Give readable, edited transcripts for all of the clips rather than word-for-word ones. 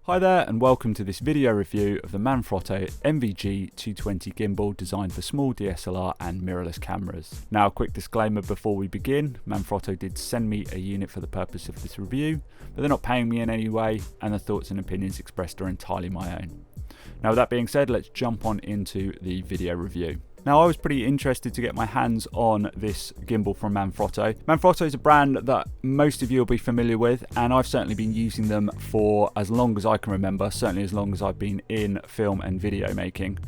Hi there and welcome to this video review of the Manfrotto MVG 220 gimbal designed for small DSLR and mirrorless cameras. Now a quick disclaimer before we begin, Manfrotto did send me a unit for the purpose of this review, but they're not paying me in any way and the thoughts and opinions expressed are entirely my own. Now with that being said, let's jump on into the video review. Now I was pretty interested to get my hands on this gimbal from Manfrotto. Manfrotto is a brand that most of you will be familiar with, and I've certainly been using them for as long as I can remember, certainly as long as I've been in film and video making.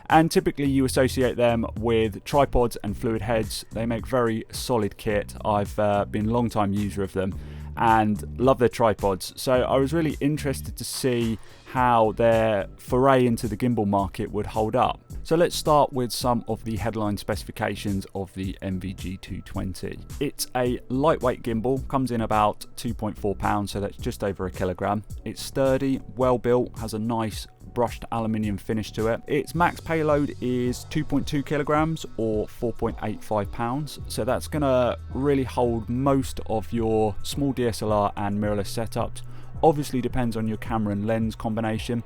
And typically you associate them with tripods and fluid heads. They make very solid kit. I've been a long time user of them and love their tripods. So I was really interested to see how their foray into the gimbal market would hold up. So let's start with some of the headline specifications of the MVG 220. It's a lightweight gimbal, comes in about 2.4 pounds, so that's just over a kilogram. It's sturdy, well built, has a nice brushed aluminium finish to it. Its max payload is 2.2 kilograms or 4.85 pounds. So that's gonna really hold most of your small DSLR and mirrorless setups. Obviously depends on your camera and lens combination.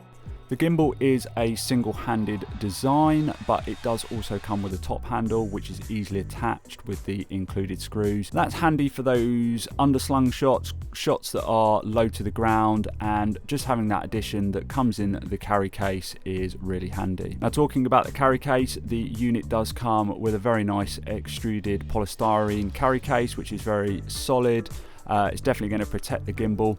The gimbal is a single-handed design, but it does also come with a top handle which is easily attached with the included screws. That's handy for those underslung shots that are low to the ground, and just having that addition that comes in the carry case is really handy. Now talking about the carry case, the unit does come with a very nice extruded polystyrene carry case which is very solid. It's definitely going to protect the gimbal.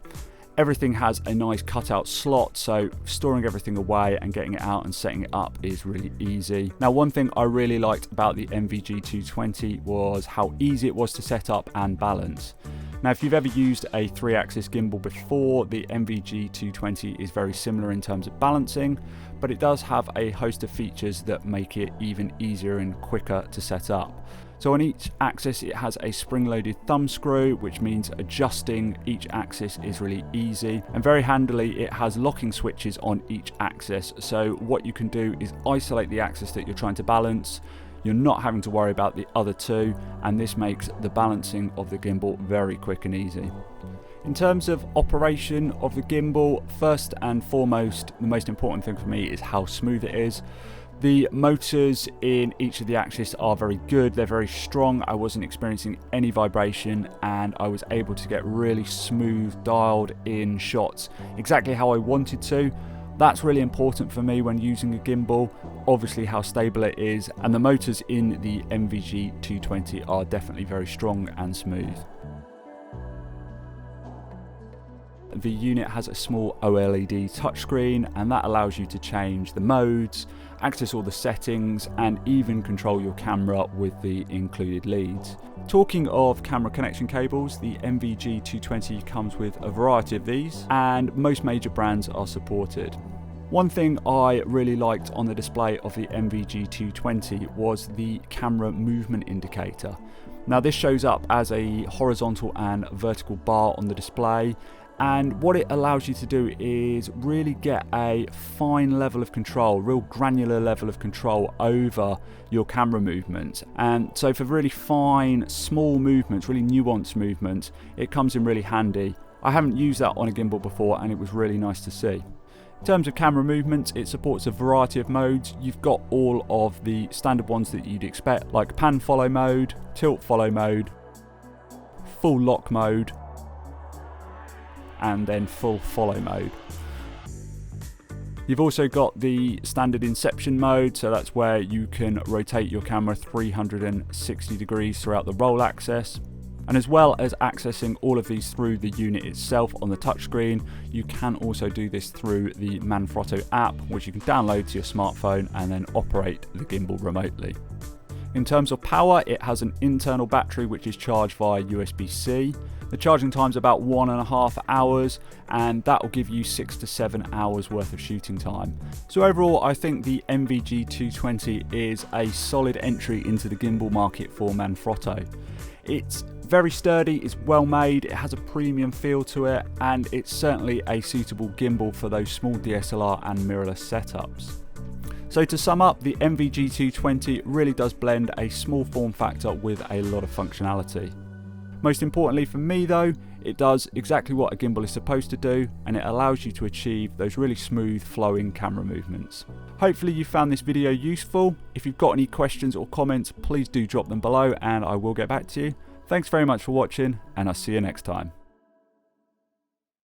Everything has a nice cutout slot, so storing everything away and getting it out and setting it up is really easy. Now one thing I really liked about the MVG 220 was how easy it was to set up and balance. Now if you've ever used a 3-axis gimbal before, the MVG 220 is very similar in terms of balancing, but it does have a host of features that make it even easier and quicker to set up. So on each axis it has a spring-loaded thumb screw, which means adjusting each axis is really easy, and very handily it has locking switches on each axis. So what you can do is isolate the axis that you're trying to balance. You're not having to worry about the other two, and this makes the balancing of the gimbal very quick and easy. In terms of operation of the gimbal, first and foremost, the most important thing for me is how smooth it is. The motors in each of the axes are very good, they're very strong. I wasn't experiencing any vibration and I was able to get really smooth, dialed in shots exactly how I wanted to. That's really important for me when using a gimbal, obviously how stable it is, and the motors in the MVG 220 are definitely very strong and smooth. The unit has a small OLED touchscreen, and that allows you to change the modes, access all the settings, and even control your camera with the included leads. Talking of camera connection cables, the MVG 220 comes with a variety of these, and most major brands are supported. One thing I really liked on the display of the MVG 220 was the camera movement indicator. Now this shows up as a horizontal and vertical bar on the display, and what it allows you to do is really get a fine level of control, real granular level of control over your camera movements. And so for really fine, small movements, really nuanced movements, it comes in really handy. I haven't used that on a gimbal before and it was really nice to see. In terms of camera movements, it supports a variety of modes. You've got all of the standard ones that you'd expect, like pan follow mode, tilt follow mode, full lock mode, and then full follow mode. You've also got the standard Inception Mode, so that's where you can rotate your camera 360 degrees throughout the roll axis. And as well as accessing all of these through the unit itself on the touchscreen, you can also do this through the Manfrotto app, which you can download to your smartphone and then operate the gimbal remotely. In terms of power, it has an internal battery which is charged via USB-C. The charging time is about 1.5 hours, and that will give you 6 to 7 hours worth of shooting time. So overall, I think the MVG 220 is a solid entry into the gimbal market for Manfrotto. It's very sturdy, it's well made, it has a premium feel to it, and it's certainly a suitable gimbal for those small DSLR and mirrorless setups. So to sum up, the MVG 220 really does blend a small form factor with a lot of functionality. Most importantly for me though, It does exactly what a gimbal is supposed to do, and it allows you to achieve those really smooth flowing camera movements. Hopefully you found this video useful. If you've got any questions or comments, please do drop them below and I will get back to you. Thanks very much for watching, and I'll see you next time.